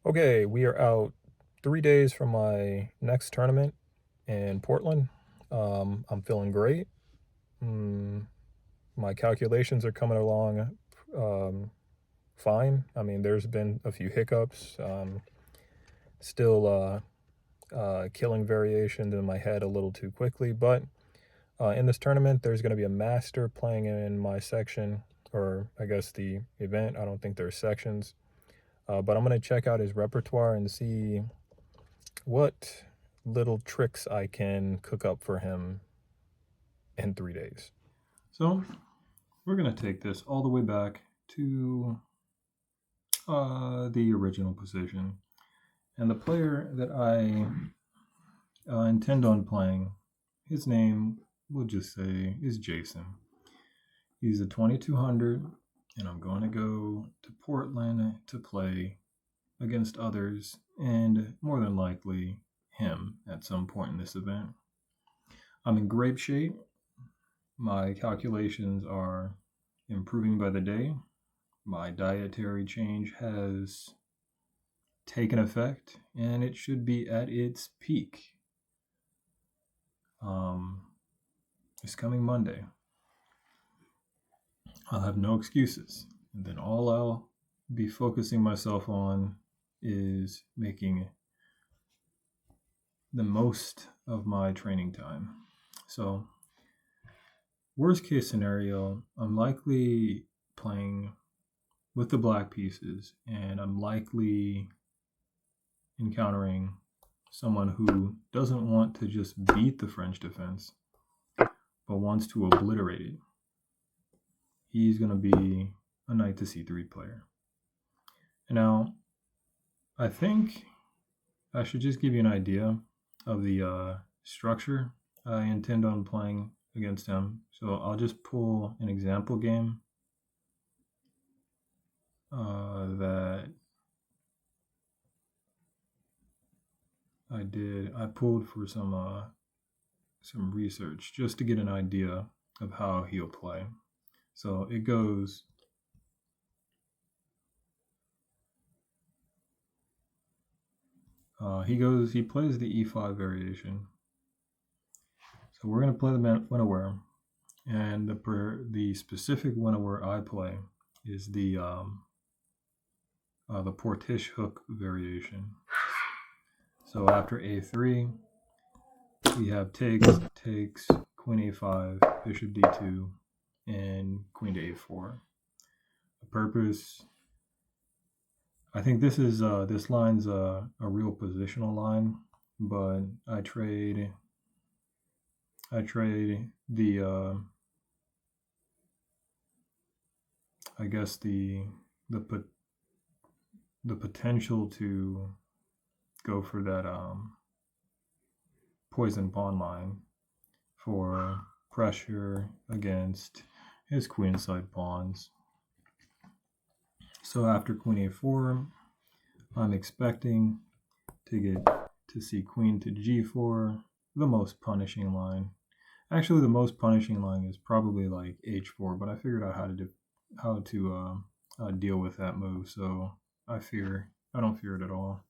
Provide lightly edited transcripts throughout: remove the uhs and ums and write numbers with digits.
Okay, we are out 3 days from my next tournament in Portland. I'm feeling great. Mm, my calculations are coming along um, fine. I mean, there's been a few hiccups. Still killing variations in my head a little too quickly, but in this tournament, there's going to be a master playing in my section, or I guess the event. I don't think there's sections, but I'm going to check out his repertoire and see what little tricks I can cook up for him in 3 days. So we're going to take this all the way back to the original position. And the player that I intend on playing, his name, we'll just say, is Jason. He's a 2200, and I'm going to go to Portland to play against others, and more than likely him at some point in this event. I'm in great shape. My calculations are improving by the day. My dietary change has taken effect, and it should be at its peak um, this coming Monday. I'll have no excuses. And then all I'll be focusing myself on is making the most of my training time. So, worst case scenario, I'm likely playing with the black pieces, and I'm likely encountering someone who doesn't want to just beat the French defense, but wants to obliterate it. He's going to be a knight to c3 player. Now, I think I should just give you an idea of the structure I intend on playing against him. So I'll just pull an example game that I did. I pulled for some research just to get an idea of how he'll play. So it goes. He plays the e5 variation. So we're going to play the Winawer, and the specific Winawer I play is the Portish hook variation. So after a3, we have takes, queen a5, bishop d2, and queen to a4. The purpose, I think this line's a real positional line, but I trade the I guess the the potential to go for that poison pawn line for pressure against his queenside pawns. So after queen a4, I'm expecting to get to see queen to g4, the most punishing line. Actually, the most punishing line is probably like h4, but I figured out how to deal with that move. So I don't fear it at all.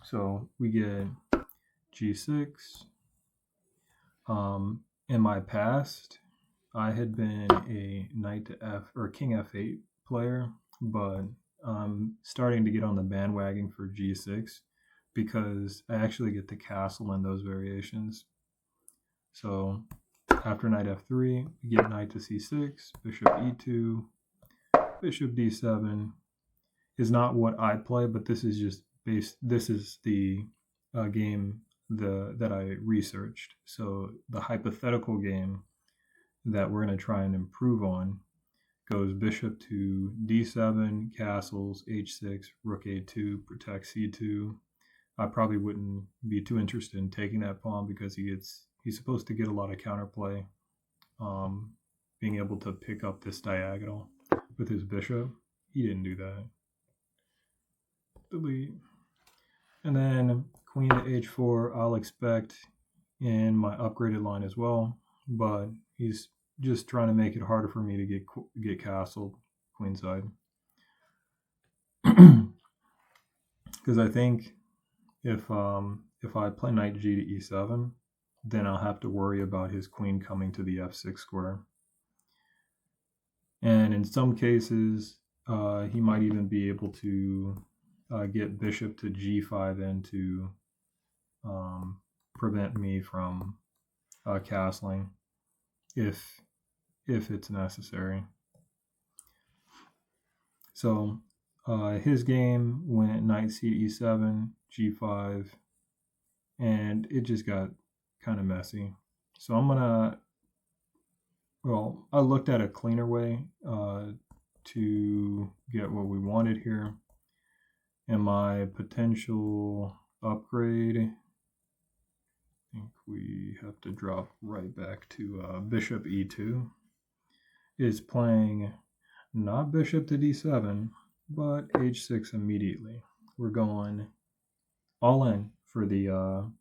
So we get g6. In my past, I had been a knight to f or king f8 player, but I'm starting to get on the bandwagon for g6 because I actually get the castle in those variations. So after knight f3, we get knight to c6, bishop e2, bishop d7 is not what I play, but this is just based. This is the game that I researched. So the hypothetical game that we're going to try and improve on goes bishop to d7, castles, h6, rook a2, protect c2. I probably wouldn't be too interested in taking that pawn because he's supposed to get a lot of counterplay, being able to pick up this diagonal with his bishop. He didn't do that. Delete. And then queen to h4, I'll expect in my upgraded line as well, but he's just trying to make it harder for me to get castled queenside. because I think if I play knight g to e7, then I'll have to worry about his queen coming to the f6 square. And in some cases, he might even be able to get bishop to g5 and to prevent me from castling if it's necessary. So his game went knight c e7, g5, and it just got kind of messy. So I looked at a cleaner way to get what we wanted here. And my potential upgrade, I think we have to drop right back to bishop e2, is playing not bishop to d7, but h6 immediately. We're going all in for the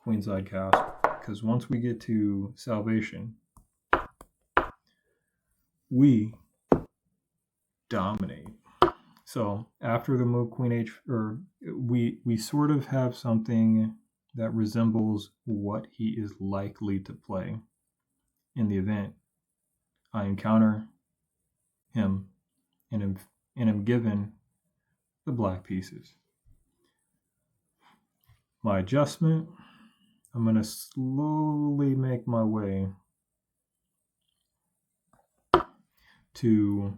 queenside castle, because once we get to salvation, we dominate. So after the move queen h, or we sort of have something that resembles what he is likely to play in the event I encounter him and am given the black pieces. My adjustment, I'm going to slowly make my way to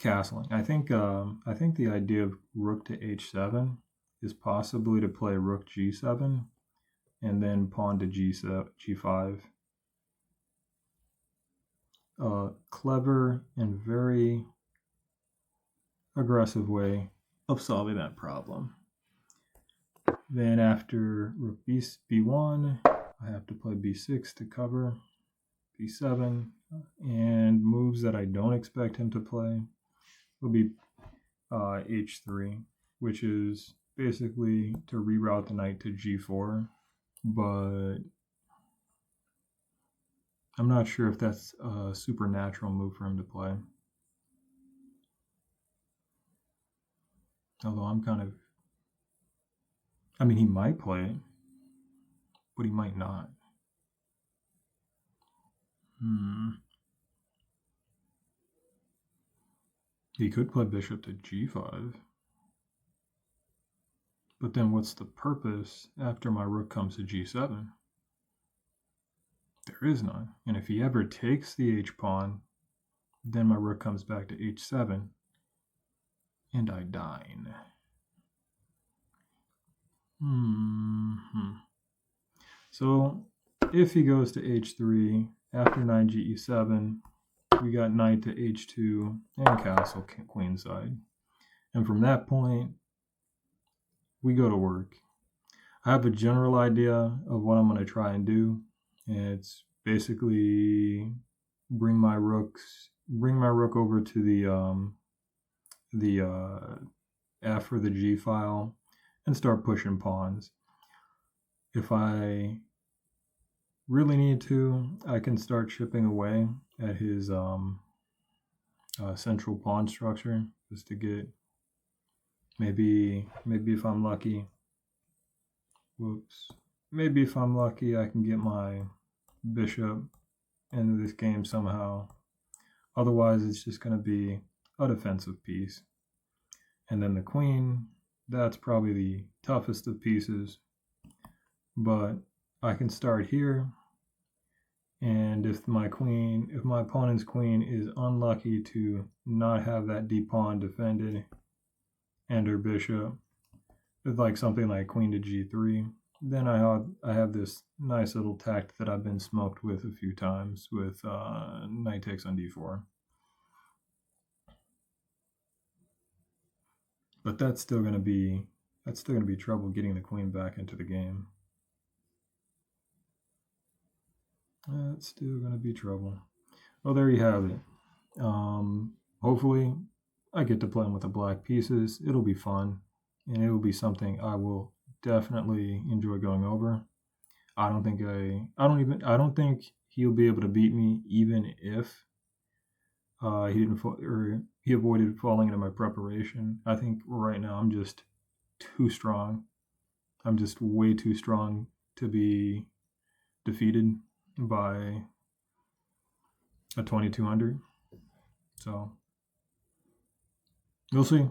castling. I think the idea of rook to h7 is possibly to play rook g7 and then pawn to g5. Clever and very aggressive way of solving that problem. Then after rook b1, I have to play b6 to cover, b7, and moves that I don't expect him to play will be h3, which is basically to reroute the knight to g4, but I'm not sure if that's a supernatural move for him to play. Although he might play it, but he might not. He could play bishop to g5. But then what's the purpose after my rook comes to g7? There is none. And if he ever takes the h-pawn, then my rook comes back to h7, and I dine. So if he goes to h3, after knight ge7, we got knight to h2 and castle queenside. And from that point, we go to work. I have a general idea of what I'm going to try and do. And it's basically bring my rook over to the F or the G file and start pushing pawns. If I really need to, I can start chipping away at his central pawn structure just to get maybe if I'm lucky. Maybe if I'm lucky, I can get my bishop into this game somehow. Otherwise, it's just going to be a defensive piece. And then the queen, that's probably the toughest of pieces. But I can start here. And if my opponent's queen is unlucky to not have that d pawn defended and her bishop, with like something like queen to g3, then I have this nice little tact that I've been smoked with a few times with knight takes on d4. But that's still going to be trouble getting the queen back into the game. That's still going to be trouble. Well, there you have it. Hopefully, I get to play with the black pieces. It'll be fun, and it will be something I will definitely enjoy going over. I don't think he'll be able to beat me, even if he avoided falling into my preparation. I think right now I'm just too strong. I'm just way too strong to be defeated by a 2200. So we'll see.